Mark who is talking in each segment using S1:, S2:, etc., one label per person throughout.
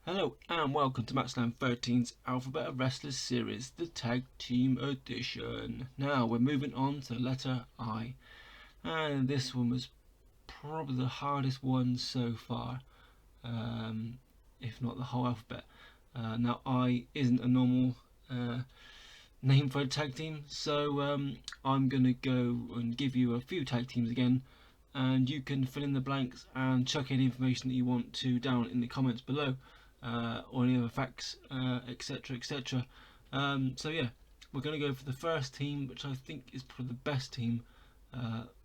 S1: Hello and welcome to Matchline 13's Alphabet of Wrestlers series, the Tag Team Edition. Now we're moving on to letter I, and this one was probably the hardest one so far, if not the whole alphabet. Now I isn't a normal name for a tag team, so I'm going to go and give you a few tag teams again, and you can fill in the blanks and chuck any information that you want to down in the comments below. Or any other facts, etc. etc. So yeah, we're going to go for the first team, which I think is probably the best team,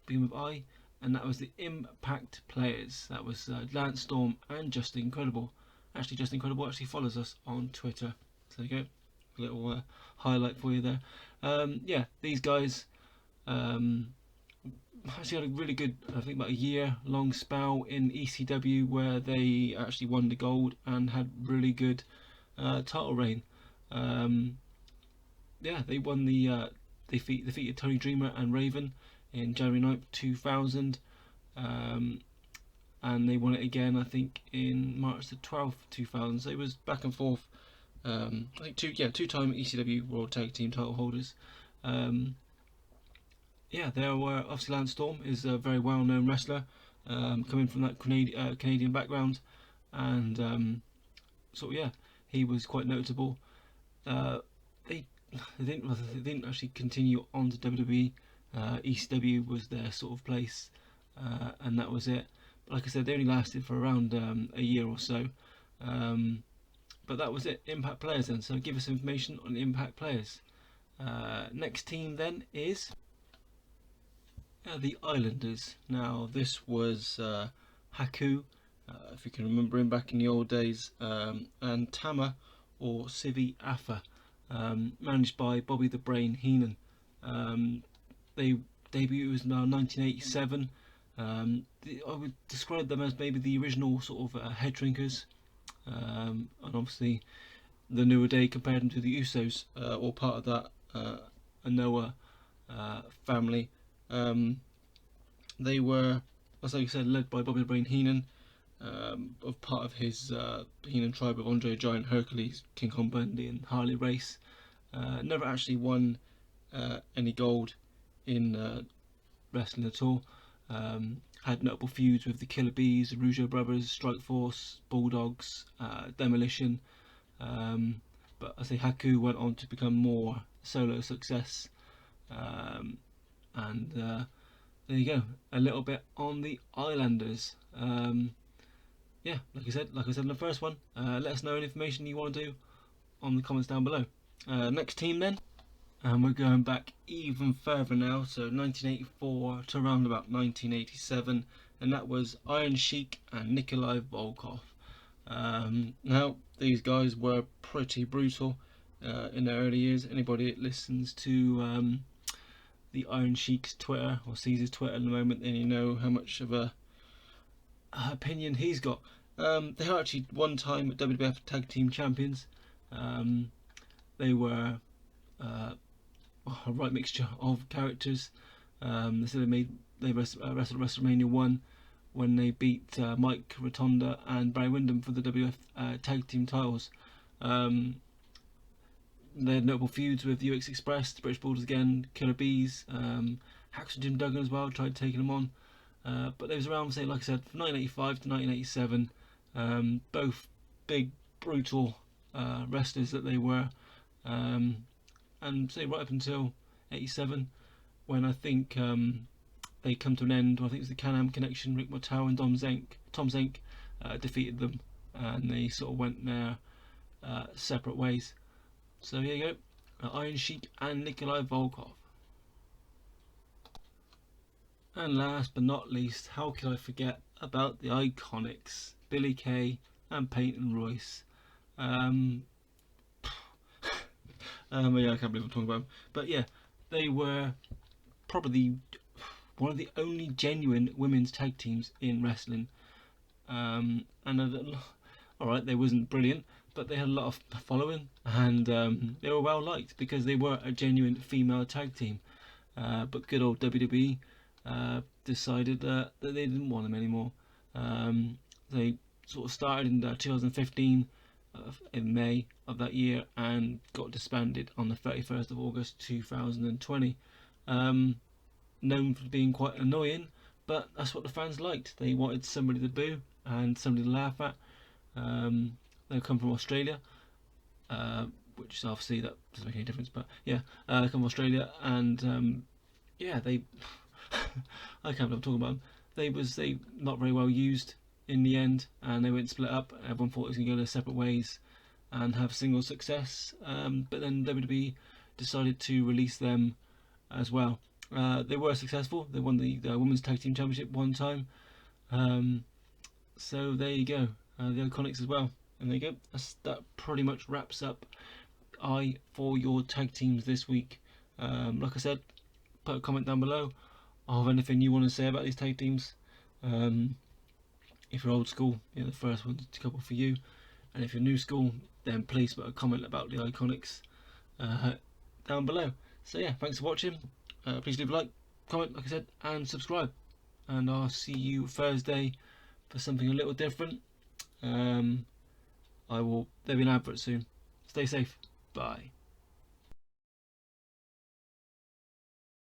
S1: being with I, and that was the Impact Players. That was Lance Storm and Justin Incredible. Actually, Justin Incredible actually follows us on Twitter. So there you go, a little highlight for you there. Yeah, these guys actually had a really good, I think about a year long spell in ECW where they actually won the gold and had really good title reign. Yeah, they won they defeated Tony Dreamer and Raven in January 9th, 2000. And they won it again, I think, in March the 12th, 2000. So it was back and forth. I think two-time ECW World Tag Team title holders. Yeah, there were obviously Lance Storm is a very well-known wrestler, coming from that Canadian background, and yeah, he was quite notable. They didn't actually continue on to WWE. ECW was their sort of place, and that was it. But like I said, they only lasted for around a year or so. But that was it. Impact Players then. So give us information on Impact Players. Next team then is the Islanders. Now this was Haku, if you can remember him back in the old days, and Tama or Sivi Afa, managed by Bobby the Brain Heenan. They debuted was now 1987. I would describe them as maybe the original sort of head drinkers, and obviously the newer day compared them to the Usos, or part of that Anoa family. They were, as I said, led by Bobby the Brain Heenan, of part of his Heenan tribe of Andre Giant, Hercules, King Kong Bundy, and Harley Race. Never actually won any gold in wrestling at all. Had notable feuds with the Killer Bees, the Rougeau Brothers, Strike Force, Bulldogs, Demolition. But I say Haku went on to become more solo success. And there you go, a little bit on the Islanders. Yeah, like I said in the first one, let us know any information you want to do on the comments down below. Next team then, and we're going back even further now, so 1984 to around about 1987, and that was Iron Sheik and Nikolai Volkov. Now these guys were pretty brutal in their early years. Anybody that listens to the Iron Sheik's Twitter or sees his Twitter at the moment, then you know how much of a opinion he's got. They were actually one time WWF Tag Team Champions. They were a right mixture of characters. So they wrestled WrestleMania 1 when they beat Mike Rotonda and Barry Windham for the WWF Tag Team titles. They had notable feuds with UX Express, the British Bulldogs again, Killer Bees, Hacks and Jim Duggan as well, tried taking them on. But they was around, say, like I said, from 1985 to 1987. Both big, brutal wrestlers that they were. And say right up until 87, when I think they come to an end. I think it was the Can-Am Connection, Rick Martel and Tom Zenk defeated them, and they sort of went their separate ways. So here you go, Iron Sheik and Nikolai Volkov. And last but not least, how could I forget about the Iconics, Billy Kay and Peyton Royce. Yeah, I can't believe I'm talking about them. But yeah, they were probably one of the only genuine women's tag teams in wrestling. And alright, they wasn't brilliant, but they had a lot of following, and they were well liked because they were a genuine female tag team. But good old WWE decided that they didn't want them anymore. They sort of started in 2015 in May of that year and got disbanded on the 31st of August 2020. Known for being quite annoying, but that's what the fans liked. They wanted somebody to boo and somebody to laugh at. They come from Australia, which obviously that doesn't make any difference, but yeah, they come from Australia, and yeah, they I can't believe I'm talking about them. They not very well used in the end, and they went split up. Everyone thought it was going to go their separate ways and have single success, but then WWE decided to release them as well. They were successful. They won the Women's Tag Team Championship one time. So there you go. The Iconics as well. And there you go. That pretty much wraps up for your tag teams this week. Like I said, put a comment down below of anything you want to say about these tag teams. If you're old school, the first one's a couple for you. And if you're new school, then please put a comment about the Iconics down below. So yeah, thanks for watching. Please leave a like, comment, like I said, and subscribe. And I'll see you Thursday for something a little different. There'll be an advert soon. Stay safe. Bye.